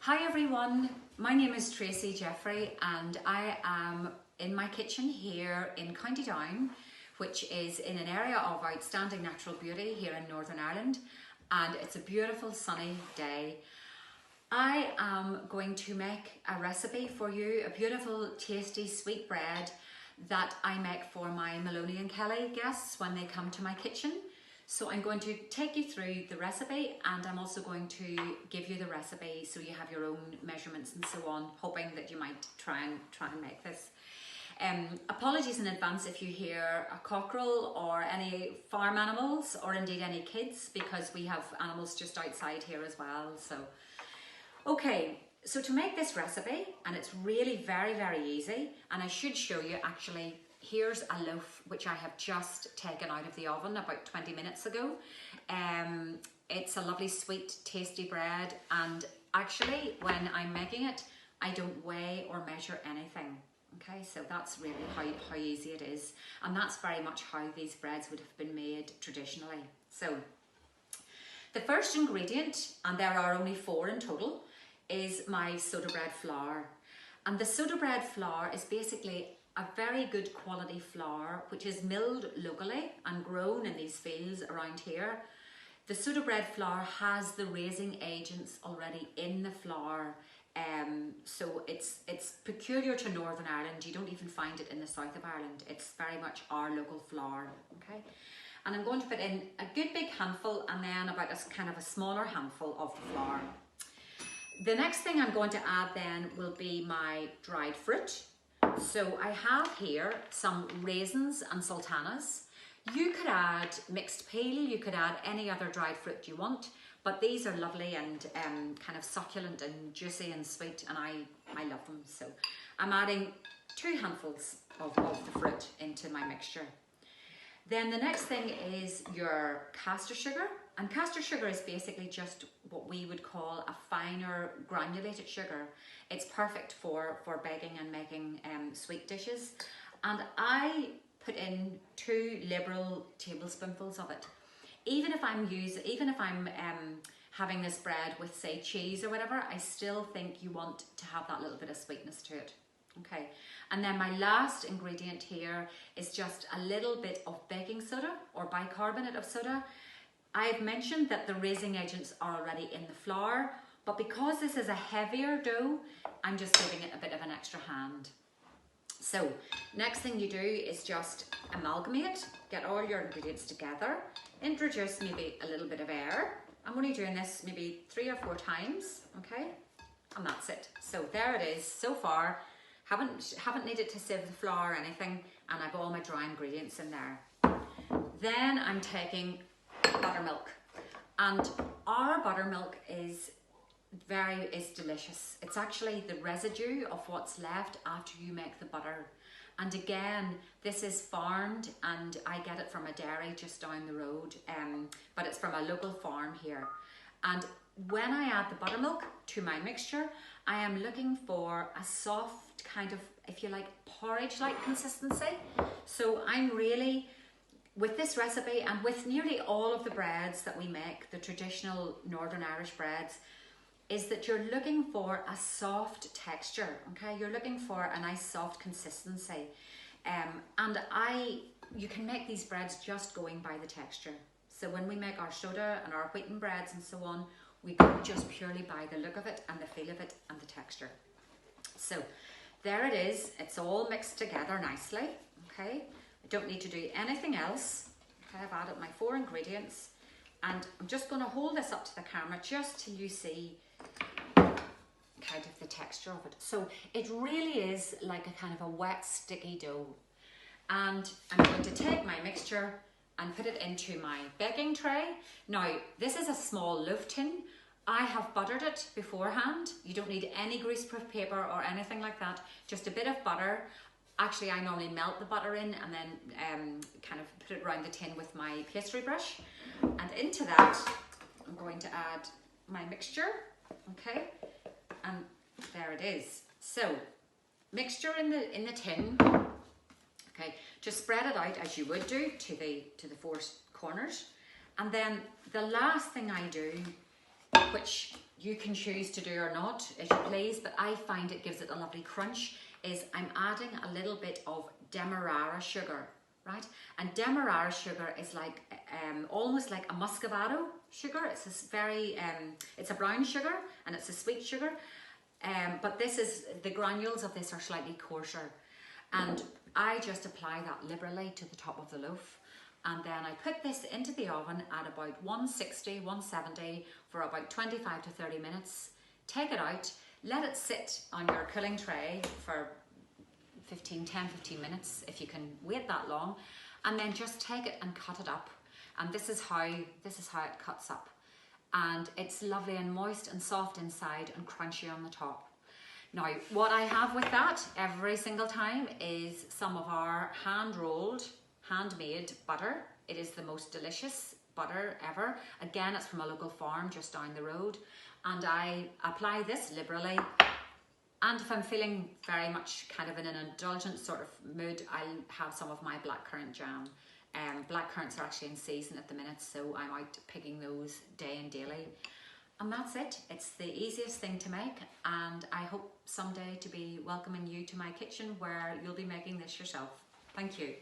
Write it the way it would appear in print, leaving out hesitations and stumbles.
Hi everyone, my name is Tracey Jeffery and I am in my kitchen here in County Down, which is in an area of outstanding natural beauty here in Northern Ireland, and it's a beautiful sunny day. I am going to make a recipe for you, a beautiful tasty sweet bread that I make for my Maloney and Kelly guests when they come to my kitchen. So I'm going to take you through the recipe, and I'm also going to give you the recipe so you have your own measurements and so on, hoping that you might try and make this. Apologies in advance if you hear a cockerel or any farm animals or indeed any kids, because we have animals just outside here as well. So, okay, so to make this recipe, and it's really very, very easy, and I should show you actually. Here's a loaf which I have just taken out of the oven about 20 minutes ago. It's a lovely sweet tasty bread, and actually when I'm making it I don't weigh or measure anything. Okay, so that's really how easy it is, and that's very much how these breads would have been made traditionally. So the first ingredient, and there are only 4 in total, is my soda bread flour. And the soda bread flour is basically a very good quality flour which is milled locally and grown in these fields around here. The soda bread flour has the raising agents already in the flour, so it's peculiar to Northern Ireland. You don't even find it in the south of Ireland. It's very much our local flour. Okay, and I'm going to put in a good big handful and then about a kind of a smaller handful of the flour. The next thing I'm going to add then will be my dried fruit. So I have here some raisins and sultanas. You could add mixed peel, you could add any other dried fruit you want, but these are lovely and kind of succulent and juicy and sweet, and I love them. So I'm adding 2 handfuls of the fruit into my mixture. Then the next thing is your caster sugar, and caster sugar is basically just what we would call a finer granulated sugar. It's perfect for baking and making sweet dishes, and I put in 2 liberal tablespoonfuls of it. Even if I'm having this bread with, say, cheese or whatever, I still think you want to have that little bit of sweetness to it. Okay, and then my last ingredient here is just a little bit of baking soda or bicarbonate of soda. I've mentioned that the raising agents are already in the flour, but because this is a heavier dough, I'm just giving it a bit of an extra hand. So next thing you do is just amalgamate, get all your ingredients together, introduce maybe a little bit of air. I'm only doing this maybe 3 or 4 times, okay? And that's it. So there it is so far. Haven't needed to sieve the flour or anything, and I've all my dry ingredients in there. Then I'm taking buttermilk, and our buttermilk is delicious. It's actually the residue of what's left after you make the butter. And again, this is farmed, and I get it from a dairy just down the road, but it's from a local farm here. And when I add the buttermilk to my mixture, I am looking for a soft kind of, if you like, porridge-like consistency. So I'm really, with this recipe and with nearly all of the breads that we make, the traditional Northern Irish breads, is that you're looking for a soft texture, okay? You're looking for a nice soft consistency. And you can make these breads just going by the texture. So when we make our soda and our wheaten breads and so on, we go just purely by the look of it and the feel of it and the texture. So there it is. It's all mixed together nicely, okay? I don't need to do anything else. Okay, I've added my 4 ingredients, and I'm just going to hold this up to the camera just till you see kind of the texture of it. So it really is like a kind of a wet, sticky dough. And I'm going to take my mixture and put it into my baking tray. Now, this is a small loaf tin. I have buttered it beforehand. You don't need any greaseproof paper or anything like that. Just a bit of butter. Actually, I normally melt the butter in and then kind of put it around the tin with my pastry brush. And into that, I'm going to add my mixture, okay? And there it is. So, mixture in the tin, okay? Just spread it out as you would do to the 4 corners. And then the last thing I do, which you can choose to do or not as you please, but I find it gives it a lovely crunch, is I'm adding a little bit of demerara sugar, right? And demerara sugar is like almost like a muscovado sugar. It's this very, it's a brown sugar and it's a sweet sugar, but this is, the granules of this are slightly coarser. And I just apply that liberally to the top of the loaf. And then I put this into the oven at about 160, 170 for about 25 to 30 minutes. Take it out, let it sit on your cooling tray for 10, 15 minutes if you can wait that long, and then just take it and cut it up. And this is how it cuts up. And it's lovely and moist and soft inside and crunchy on the top. Now, what I have with that every single time is some of our hand-rolled, handmade butter. It is the most delicious butter ever. Again, it's from a local farm just down the road. And I apply this liberally. And if I'm feeling very much kind of in an indulgent sort of mood, I'll have some of my blackcurrant jam. Blackcurrants are actually in season at the minute, so I'm out picking those day and daily. And that's it. It's the easiest thing to make, and I hope someday to be welcoming you to my kitchen where you'll be making this yourself. Thank you.